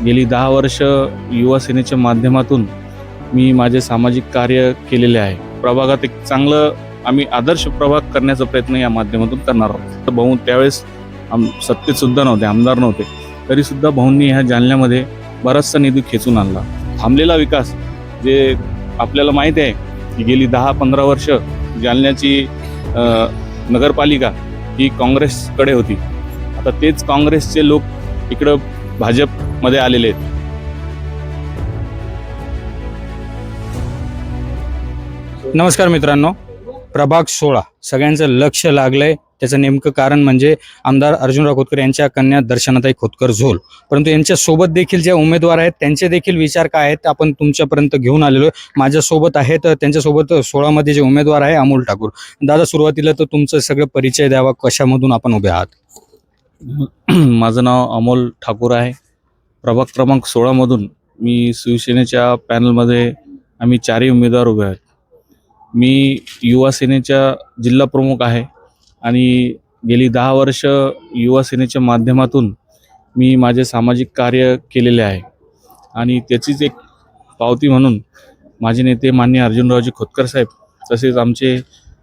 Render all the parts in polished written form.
गेली 10 वर्ष युवा सेनेच्या माध्यमातून मी माझे सामाजिक कार्य केलेले आहे. प्रभागात एक चांगलं आम्ही आदर्श प्रभाग करण्याचा प्रयत्न या माध्यमातून करणार आहोत. भाऊ त्यावेळेस सत्तेत सुद्धा नव्हते, आमदार नव्हते, तरीसुद्धा भाऊंनी ह्या जालन्यामध्ये बराचसा निधी खेचून आणला. थांबलेला विकास जे आपल्याला माहीत आहे की गेली 10-15 वर्ष जालन्याची नगरपालिका ही काँग्रेसकडे होती. आता तेच काँग्रेसचे लोक इकडं भाजपमध्ये आलेले आहेत. नमस्कार मित्रांनो, प्रभाग 16 सगळ्यांचं लक्ष लागलंय. त्याचं नेमकं कारण म्हणजे आमदार अर्जुनराव खोतकर यांच्या कन्या दर्शनाताई खोतकर झोल. परंतु यांच्या सोबत देखील जे उमेदवार आहेत त्यांचे देखील विचार काय आहेत आपण तुमच्यापर्यंत घेऊन आलेलो आहे. माझ्यासोबत आहेत त्यांच्यासोबत 16 मध्ये जे उमेदवार आहे अमोल ठाकूर. दादा, सुरुवातीला तर तुमचं सगळं परिचय द्यावा, कशामधून आपण उभे आहात? माझं नाव अमोल ठाकूर आहे. प्रभाग क्रमांक 16 मधून मी शिवसेनेच्या पॅनलमध्ये आम्ही 4 उमेदवार उभे आहेत. मी युवा सेनेचा जिल्हा प्रमुख आहे आणि गेली 10 वर्ष युवा सेनेच्या माध्यमातून मी माझे सामाजिक कार्य केलेले आहे आणि त्याचीच एक पावती म्हणून माझे नेते माननीय अर्जुनरावजी खोतकर साहेब, तसेच आमचे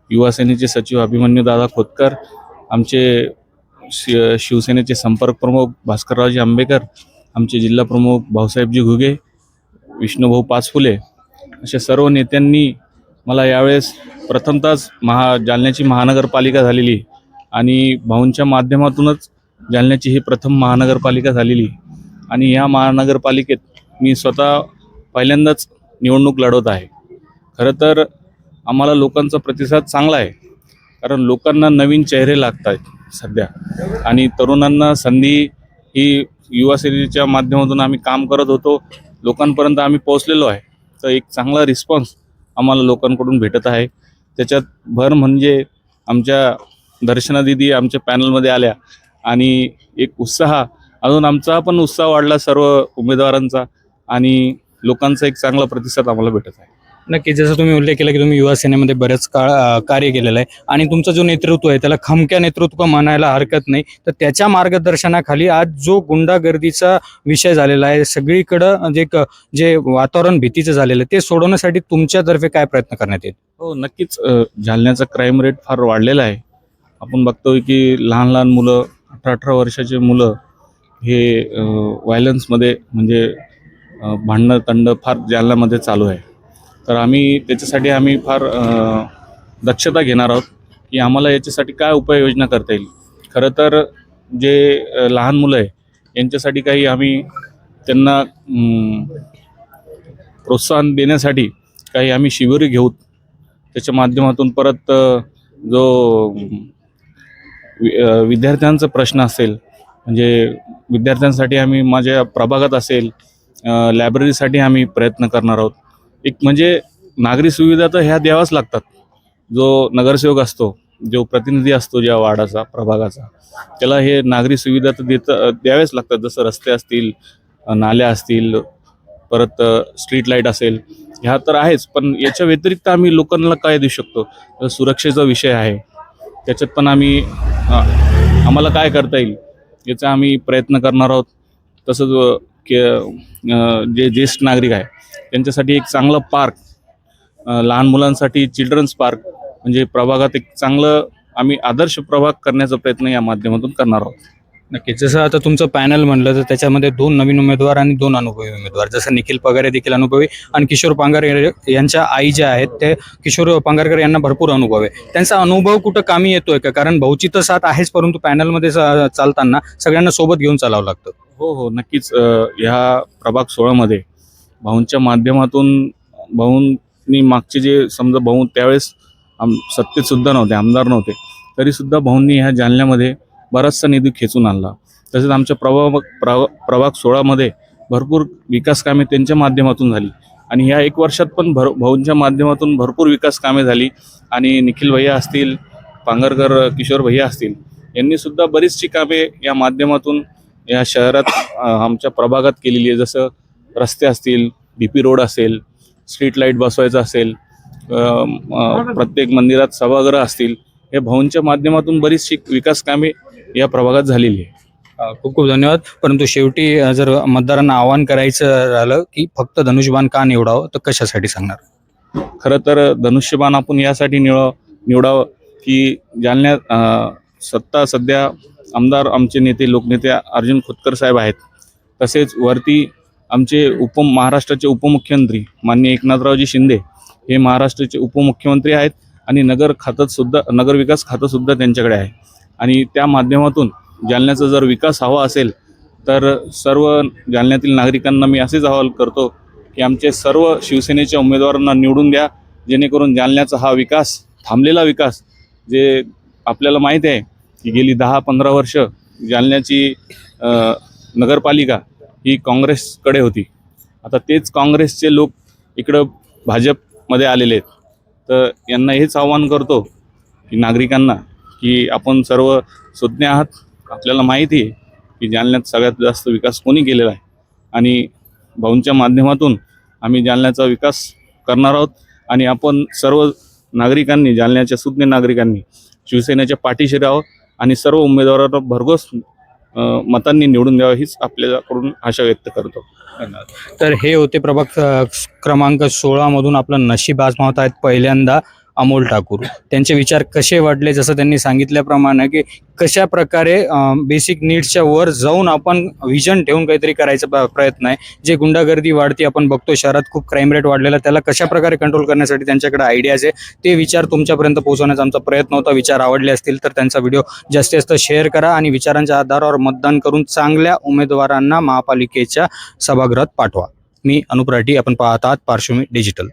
युवा सेनेचे सचिव अभिमन्यू दादा खोतकर, आमचे शिवसेनेचे संपर्क प्रमुख भास्कररावजी आंबेकर, आमचे जिल्हा प्रमुख भाऊसाहेबजी घुगे, विष्णुभाऊ पाचफुले, अशा सर्व नेत्यांनी मला यावेळेस प्रथमतःच जालन्याची महानगरपालिका झालेली आणि भाऊंच्या माध्यमातूनच जालन्याची ही प्रथम महानगरपालिका झालेली आणि या महानगरपालिकेत मी स्वतः पहिल्यांदाच निवडणूक लढवत आहे. खरं तर आम्हाला लोकांचा प्रतिसाद चांगला आहे, कारण लोकांना नवीन चेहरे लागत आहेत सध्या आणि तरुणांना संधी ही युवा सेनेच्या माध्यमातून आम्ही काम करत होतो, लोकांपर्यंत आम्ही पोहोचलेलो आहे. तर एक चांगला रिस्पॉन्स आम्हाला लोकांकडून भेटत आहे. त्याच्यात भर म्हणजे आमच्या दर्शना दिदी आमच्या पॅनलमध्ये आल्या आणि एक उत्साह, अजून आमचा पण उत्साह वाढला सर्व उमेदवारांचा आणि लोकांचा एक चांगला प्रतिसाद आम्हाला भेटत आहे. नक्की, जसं तुम्ही उल्लेख केला की तुम्ही युवा सेनेमध्ये बरेच काळ कार्य केलेलं आहे आणि तुमचं जो नेतृत्व आहे त्याला खमक्या नेतृत्व म्हणायला हरकत नाही. तर त्याच्या मार्गदर्शनाखाली आज जो गुंडागर्दीचा विषय झालेला आहे, सगळीकडं जे वातावरण भीतीचं झालेलं आहे ते सोडवण्यासाठी तुमच्यातर्फे काय प्रयत्न करण्यात येईल? हो, नक्कीच. जालन्याचा क्राईम रेट फार वाढलेला आहे. आपण बघतोय की लहान लहान मुलं, 18-18 वर्षाचे मुलं हे व्हायलन्समध्ये म्हणजे भांडणं तंड फार जालन्यामध्ये चालू आहे. तर त्याच्यासाठी आम्ही फार दक्षता घेणार आहोत की आम्हाला याच्यासाठी काय उपाययोजना करता येईल. खरं तर जे लहान मुलं आहे यांच्यासाठी काही आम्ही त्यांना प्रोत्साहन देण्यासाठी काही आम्ही शिबिर घेऊ. त्याच्या माध्यमातून परत जो विद्यार्थ्यांचा प्रश्न असेल, म्हणजे विद्यार्थ्यांसाठी आम्ही माझ्या प्रभागात असेल लायब्ररीसाठी आम्ही प्रयत्न करणार आहोत. एक म्हणजे नागरी सुविधा तर ह्या द्यावाच लागतात. जो नगरसेवक असतो, जो प्रतिनिधी असतो ज्या वार्डाचा, प्रभागाचा, त्याला हे नागरी सुविधा तर द्याव्याच लागतात. जसं रस्ते असतील, नाल्या असतील, परत स्ट्रीट लाईट असेल, ह्या तर आहेच. पण याच्या व्यतिरिक्त आम्ही लोकांना काय देऊ शकतो? सुरक्षेचा विषय आहे, त्याच्यात पण आम्हाला काय करता येईल याचा आम्ही प्रयत्न करणार आहोत. तसंच जे ज्येष्ठ नागरिक आहे त्यांच्यासाठी एक चांगलं पार्क, लहान मुलांसाठी चिल्ड्रन्स पार्क, म्हणजे प्रभागात एक चांगलं आम्ही आदर्श प्रभाग करण्याचा प्रयत्न या माध्यमातून करणार आहोत. नक्की, जसं आता तुमचं पॅनल म्हणलं तर त्याच्यामध्ये 2 नवीन उमेदवार आणि 2 अनुभवी उमेदवार, जसं निखिल पगारे देखील अनुभवी आणि किशोर पांगारकर यांच्या आई ज्या आहेत ते किशोर पांगारकर यांना भरपूर अनुभव आहे. त्यांचा अनुभव कुठं कामी येतोय का? कारण भाऊची तर साथ आहेच, परंतु पॅनलमध्ये चालताना सगळ्यांना सोबत घेऊन चालावं लागतं. हो, नक्कीच. ह्या प्रभाग 16 मध्ये भाऊंच्या माध्यमातून भाऊंनी मागचे जे समजा भाऊ त्यावेळेस सत्तेत सुद्धा नव्हते, आमदार नव्हते, तरीसुद्धा भाऊंनी ह्या जालन्यामध्ये बराचसा निधी खेचून आणला. तसेच आमच्या प्रभाग 16 मध्ये भरपूर विकास कामे त्यांच्या माध्यमातून झाली आणि ह्या 1 वर्षात पण भाऊंच्या माध्यमातून भरपूर विकास कामे झाली आणि निखिल भैया असतील, पांगरकर किशोर भैया असतील, यांनी सुद्धा बरीचशी कामे या माध्यमातून या शहरात आमच्या प्रभागात केलेली आहे. जसं रस्ते असतील, DP रोड असेल, स्ट्रीट लाईट बसवायचं असेल, प्रत्येक मंदिरात सभागृह असतील, या भाऊंच्या माध्यमातून बरीचशी विकास कामे या प्रभागात झालेली आहे. खूप खूप धन्यवाद. परंतु शेवटी जर मतदारांना आवाहन करायचं झालं की फक्त धनुष्यबाण का निवडावं तर कशासाठी सांगणार? खरं तर धनुष्यबाण आपण यासाठी निवडावं की जालन्यात सत्ता सध्या आमदार आमचे नेते लोकनेते अर्जुन खोतकर साहेब आहेत. तसेच वरती आमचे महाराष्ट्राचे उपमुख्यमंत्री माननीय एकनाथरावजी शिंदे हे महाराष्ट्राचे उपमुख्यमंत्री आहेत आणि नगर विकास खातंसुद्धा त्यांच्याकडे आहे. आणि त्या माध्यमातून जालन्याचा जर विकास हवा असेल तर सर्व जालन्यातील नागरिकांना मी असेच आवाहन करतो की आमचे सर्व शिवसेनेच्या उमेदवारांना निवडून द्या, जेणेकरून जालन्याचा हा विकास, थांबलेला विकास, जे आपल्याला माहीत आहे की गेली 10-15 वर्ष जालन्याची नगरपालिका ही काँग्रेसकडे होती. आता तेच काँग्रेसचे लोक इकडं भाजपमध्ये आलेले आहेत. तर यांना हेच आव्हान करतो की नागरिकांना की आपण सर्व सुज्ञ आहात, आपल्याला माहिती आहे की जालन्यात सगळ्यात जास्त विकास कोणी केलेला आहे आणि भाऊंच्या माध्यमातून आम्ही जालन्याचा विकास करणार आहोत. आणि आपण सर्व नागरिकांनी, जालन्याच्या सुज्ञ नागरिकांनी शिवसेनेच्या पाठीशी राहावं आणि सर्व उमेदवारांना भरघोस मतांनी निवडून द्यावं हीच आपल्याकडून आशा व्यक्त करतो. तर हे होते प्रभाग क्रमांक 16 मधून आपलं नशीब आजमावत आहेत पहिल्यांदा अमोल ठाकूर. त्यांचे विचार कसे वाटले, जसं त्यांनी सांगितल्याप्रमाणे की कशा प्रकारे बेसिक नीड्सच्या वर जाऊन आपण विजन ठेवून काहीतरी करायचा प्रयत्न आहे. जे गुंडागर्दी वाढती आपण बघतो, शहरात खूप क्राईम रेट वाढलेला, त्याला कशा प्रकारे कंट्रोल करण्यासाठी त्यांच्याकडे आयडियाज आहे. ते विचार तुमच्यापर्यंत पोहोचवण्याचा आमचा प्रयत्न होता. विचार आवडले असतील तर त्यांचा व्हिडिओ जास्तीत जास्त शेअर करा आणि विचारांच्या आधारावर मतदान करून चांगल्या उमेदवारांना महापालिकेच्या सभागृहात पाठवा. मी अनुप राठी, आपण पाहत आहात पार्श्वभूमी डिजिटल.